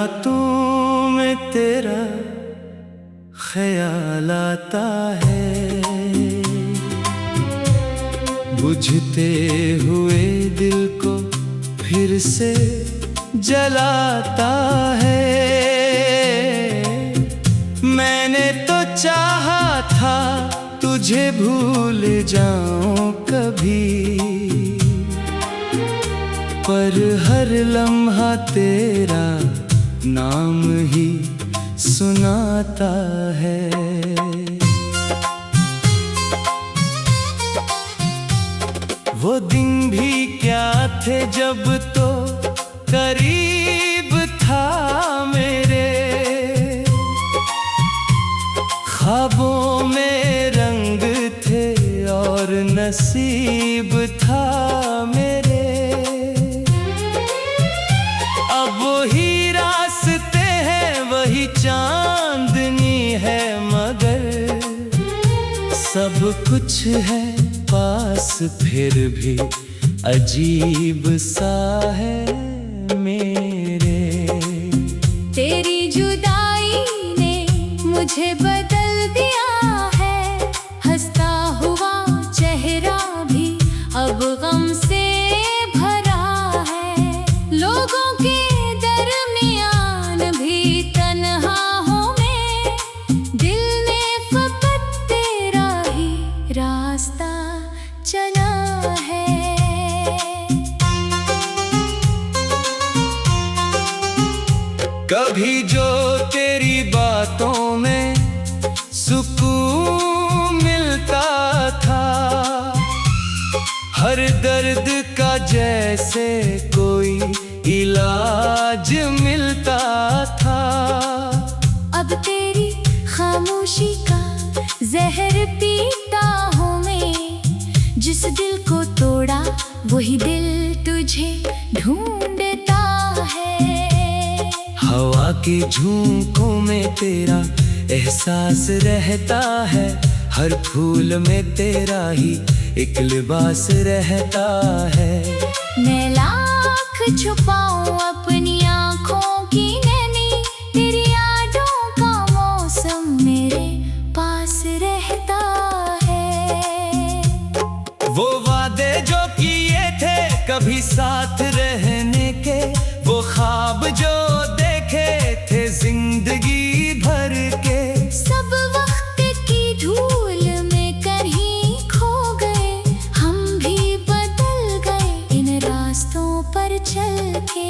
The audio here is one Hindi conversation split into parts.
रातों में तेरा ख्याल आता है, बुझते हुए दिल को फिर से जलाता है। मैंने तो चाहा था तुझे भूल जाऊं कभी, पर हर लम्हा तेरा नाम ही सुनाता है। वो दिन भी क्या थे जब तो करीब था मेरे, ख्वाबों में रंग थे और नसीब था मेरे। अब वही रास्ते हैं, वही चांदनी है, मगर सब कुछ है पास फिर भी अजीब सा है मेरे। तेरी जुदाई ने मुझे बदल दिया है, हंसता हुआ चेहरा भी अब गम से भरा है। लोगों के दरमियान भी तन्हा हूँ मैं, दिल ने फकत तेरा ही रास्ता चला है। कभी जो तेरी बातों में सुकून मिलता था, हर दर्द का जैसे कोई इलाज मिलता था। अब तेरी खामोशी का जहर पीता हूँ मैं, जिस दिल को तोड़ा वही दिल तुझे ढूंढता है। हवा के झोंकों में तेरा एहसास रहता है, हर फूल में तेरा ही एक लिबास रहता है। मैं लाख छुपाऊं अपनी आँखों की नैनी, तेरी यादों का मौसम मेरे पास रहता है। वो वादे जो किए थे कभी साथ रहने के, वो ख्वाब जो देखे थे जिंदगी भर के, सब वक्त की धूल में कहीं खो गए। हम भी बदल गए इन रास्तों पर चल के।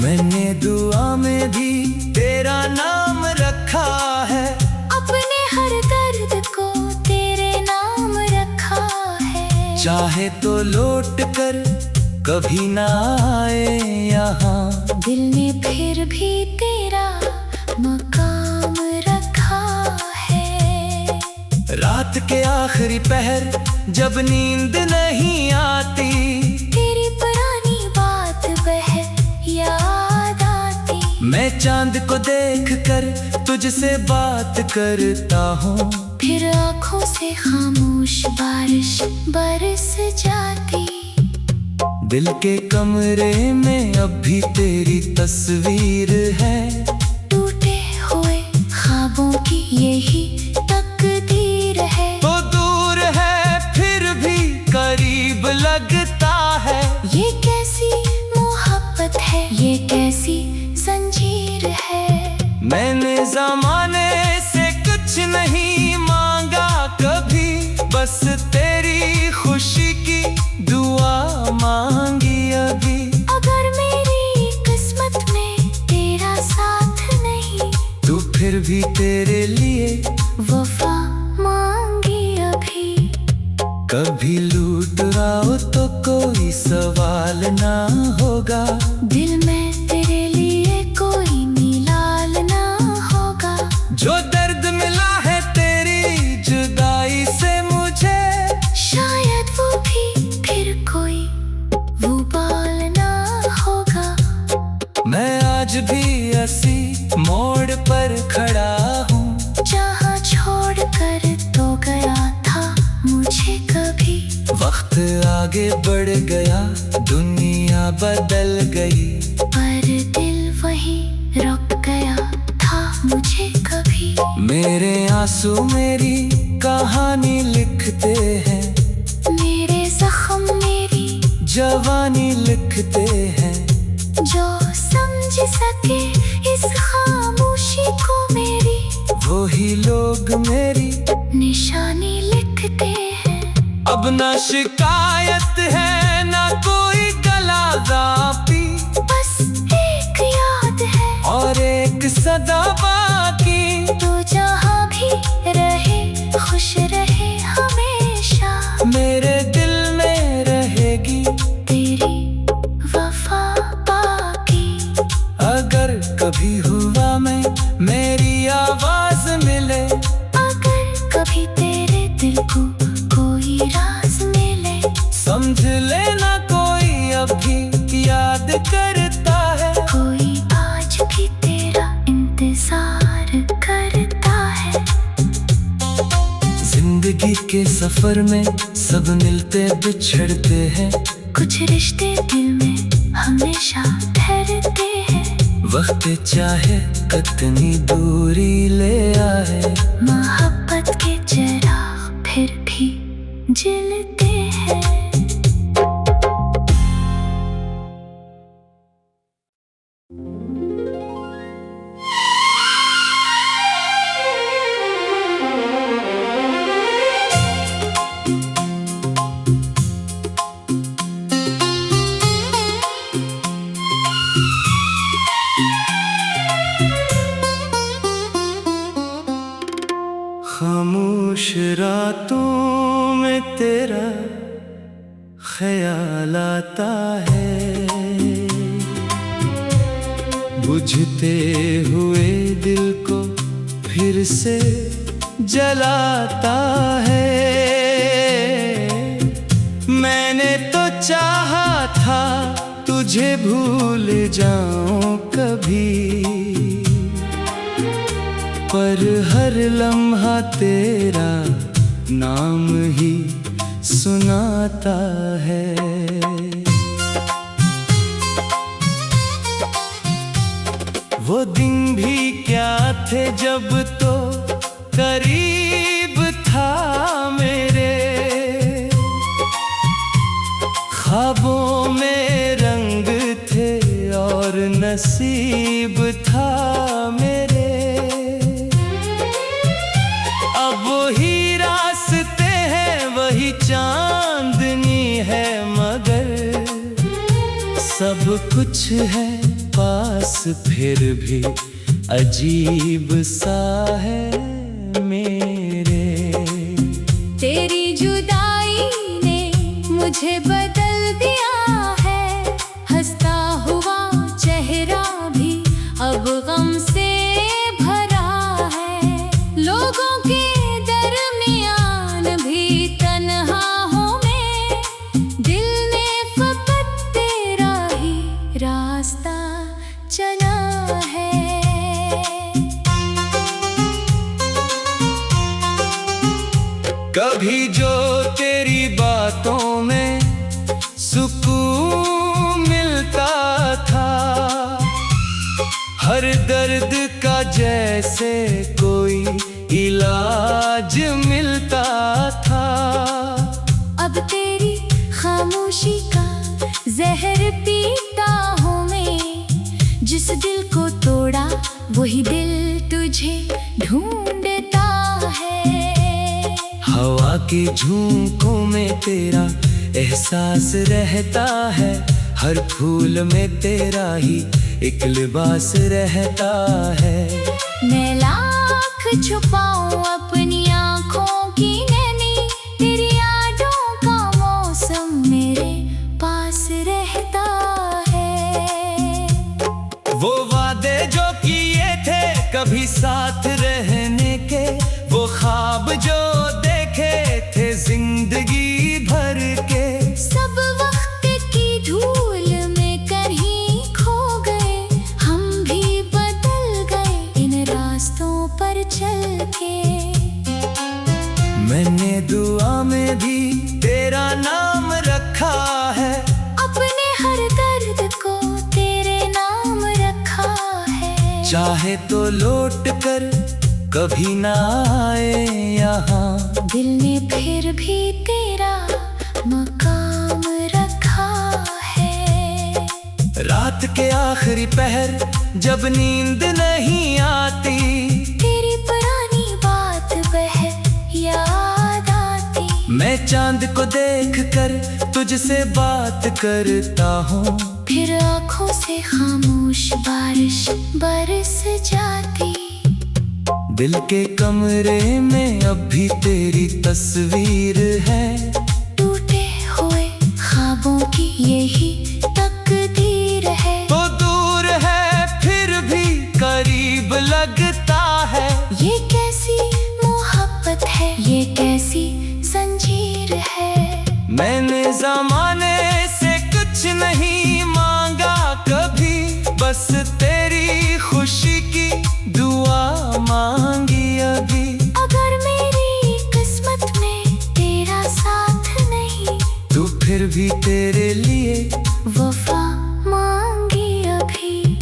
मैंने दुआ में भी तेरा नाम रखा है, अपने हर दर्द को तेरे नाम रखा है। चाहे तो लौट कर कभी ना आए यहाँ, दिल ने फिर भी तेरा मकाम रखा है। रात के आखिरी पहर जब नींद नहीं आती, तेरी पुरानी बात वह याद आती। मैं चांद को देख कर तुझसे बात करता हूँ, फिर आँखों से खामोश बारिश बरस जाती। दिल के कमरे में अब भी तेरी तस्वीर है, टूटे हुए ख्वाबों की यही तकदीर है। तो दूर है फिर भी करीब लगता है। ये कैसी मोहब्बत है, ये कैसी जंजीर है। मैंने ज़माने से कुछ नहीं मांगा कभी, बस तेरी खुशी की दुआ मांगी अभी। अगर मेरी किस्मत में तेरा साथ नहीं, तू फिर भी तेरे लिए वफा मांगी अभी। कभी लूट आओ तो कोई सवाल ना होगा, दिल में तेरे लिए कोई मिलाल ना होगा। जो दर्द मिला है तेरी जुदाई से मुझे, शायद वो भी फिर कोई वो बाल ना होगा। मैं आज भी इसी मोड़ पर खड़ा हूँ, जहाँ छोड़ कर तो गया था मुझे कभी। वक्त आगे बढ़ गया, दुनिया बदल गई, पर दिल मेरे आंसू मेरी कहानी लिखते हैं, मेरे जख्म मेरी जवानी लिखते हैं। जो समझ सके इस खामोशी को मेरी, वही लोग मेरी निशानी लिखते हैं। अब ना शिकायत है ना कोई गलागापी, बस एक याद है और एक सदा बाकी। तू जहाँ भी रहे खुश रहे हमेशा, मेरे दिल में रहेगी तेरी वफा बाकी। अगर कभी हुआ मैं मेरी आवाज मिले, अगर कभी तेरे दिल को कोई राज मिले, समझ लेना कोई अभी याद करता है। कोई आज भी तेरा इंतजार करता है। जिंदगी के सफर में सब मिलते बिछड़ते हैं, कुछ रिश्ते दिल में हमेशा ठहरते हैं। वक्त चाहे कितनी दूरी ले आए, मोहब्बत के चिराग फिर भी जलते हैं। खामोश रातों में तेरा ख्याल आता है, बुझते हुए दिल को फिर से जलाता है। मैंने तो चाहा था तुझे भूल जाऊं कभी, पर हर लम्हा तेरा नाम ही सुनाता है। वो दिन भी क्या थे जब तो करीब था मेरे, ख्वाबों में रंग थे और नसीब था मेरे। अब वही रास्ते हैं वही चांदनी है, मगर सब कुछ है पास फिर भी अजीब सा है मेरे। तेरी जुदाई ने मुझे बदल दिया है, हंसता हुआ चेहरा भी अब गम से भरा है। लोगों के दरमियान भी तन्हा हूँ मैं, दिल ने फकत तेरा ही रास्ता चला है। कभी जो तेरी बातों में सुकून मिलता था, हर दर्द का जैसे कोई इलाज मिलता था। अब तेरी खामोशी का जहर पीता हूँ मैं, जिस दिल को तोड़ा वही दिल तुझे ढूंढता है। हवा के झोंकों में तेरा एहसास रहता है, हर फूल में तेरा ही एक लिबास रहता है। मैं लाख छुपाऊं अपनी आँखों की नैनी, तेरी यादों का मौसम मेरे पास रहता है। वो वादे जो किए थे कभी साथ रहने के, वो ख्वाब जो देखे थे जिंदगी भर के, सब वक्त की धूल में कहीं खो गए। हम भी बदल गए इन रास्तों पर चल के। मैंने दुआ में भी तेरा नाम रखा है, अपने हर दर्द को तेरे नाम रखा है। चाहे तो लौट कर कभी ना आए यहाँ। दिल ने फिर भी तेरा मकाम रखा है। रात के आखिरी पहर जब नींद नहीं आती, तेरी पुरानी बात वह याद आती। मैं चांद को देख कर तुझसे बात करता हूँ, फिर आँखों से खामोश बारिश बरस जाती। दिल के कमरे में अब भी तेरी तस्वीर है, टूटे हुए ख्वाबों की यही तकदीर है। तो दूर है फिर भी करीब लगता है। ये कैसी मोहब्बत है, ये कैसी जंजीर है। मैंने ज़माने से कुछ नहीं मांगा कभी, बस तेरी खुशी की दुआ मांगी अभी। अगर मेरी किस्मत में तेरा साथ नहीं, तो फिर भी तेरे लिए वफा मांगी अभी।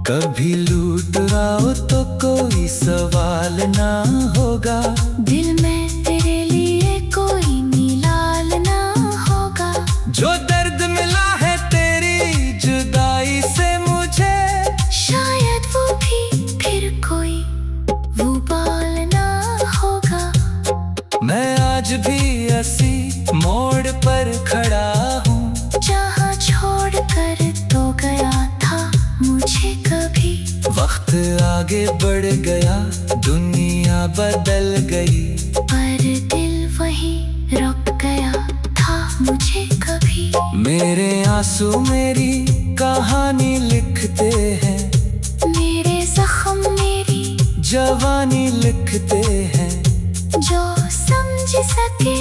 कभी लूट आओ तो कोई सवाल ना होगा, दिल में तेरे लिए कोई मिलाल ना होगा। जो दर्द मिला है तेरी जुदाई से मुझे, शायद वो भी फिर कोई वो बाल ना होगा। मैं आज भी ऐसी मोड़ पर खड़ा हूँ, जहाँ छोड़ कर तो गया था मुझे कभी। वक्त आगे बढ़ गया, दुनिया बदल गई, पर दिल वहीं रुक गया था मुझे कभी। मेरे आंसू मेरी कहानी लिखते हैं, मेरे जख्म मेरी जवानी लिखते हैं। जो समझ सके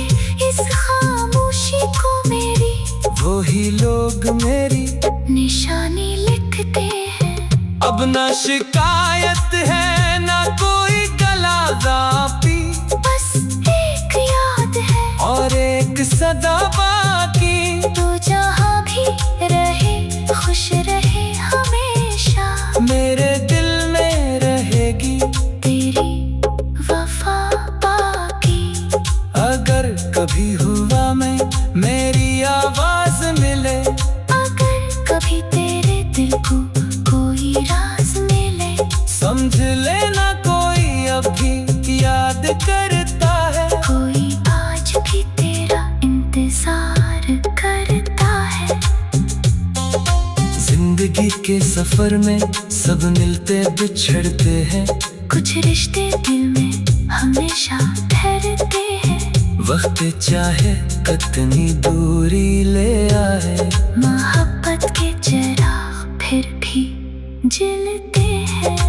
इस खामोशी को मेरी, वही लोग मेरी निशानी लिखते हैं। अब ना शिकायत है ना कोई गला दापी, बस एक याद है और एक सदा बाकी। तू जहाँ भी रहे खुश रहे हमेशा, मेरे दिल में रहेगी तेरी वफा बाकी। अगर कभी हुआ मैं मेरी आवाज मिले, अगर कभी तेरे दिल को कोई राज मिले, समझ लेना कोई अभी याद करता है। कोई आज भी तेरा इंतजार करता है। जिंदगी के सफर में सब मिलते बिछड़ते हैं, कुछ रिश्ते दिल में हमेशा ठहरते हैं। वक्त चाहे कितनी दूरी ले आए, मोहब्बत के चिराग फिर भी जलते हैं।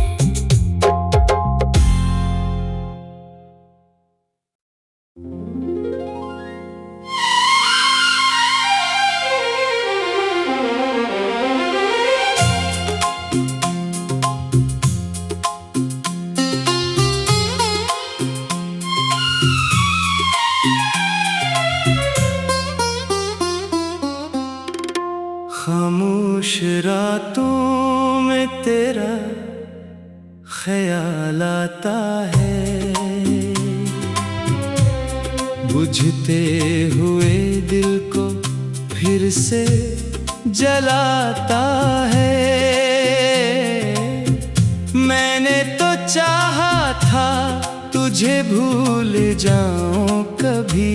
खामोश रातों में तेरा ख्याल आता है, बुझते हुए दिल को फिर से जलाता है। मैंने तो चाहा था तुझे भूल जाऊं कभी,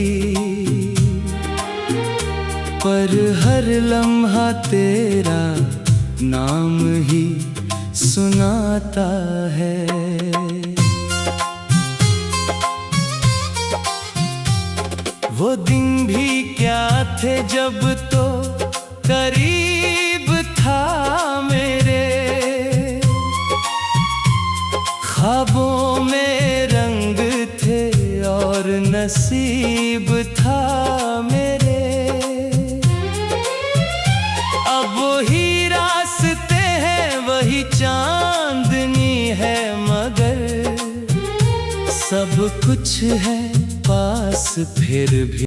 पर हर लम्हा तेरा नाम ही सुनाता है। वो दिन भी क्या थे जब तो करीब था मेरे, ख्वाबों में रंग थे और नसीब था मेरे। अब वही रास्ते हैं वही चांदनी है, मगर सब कुछ है पास फिर भी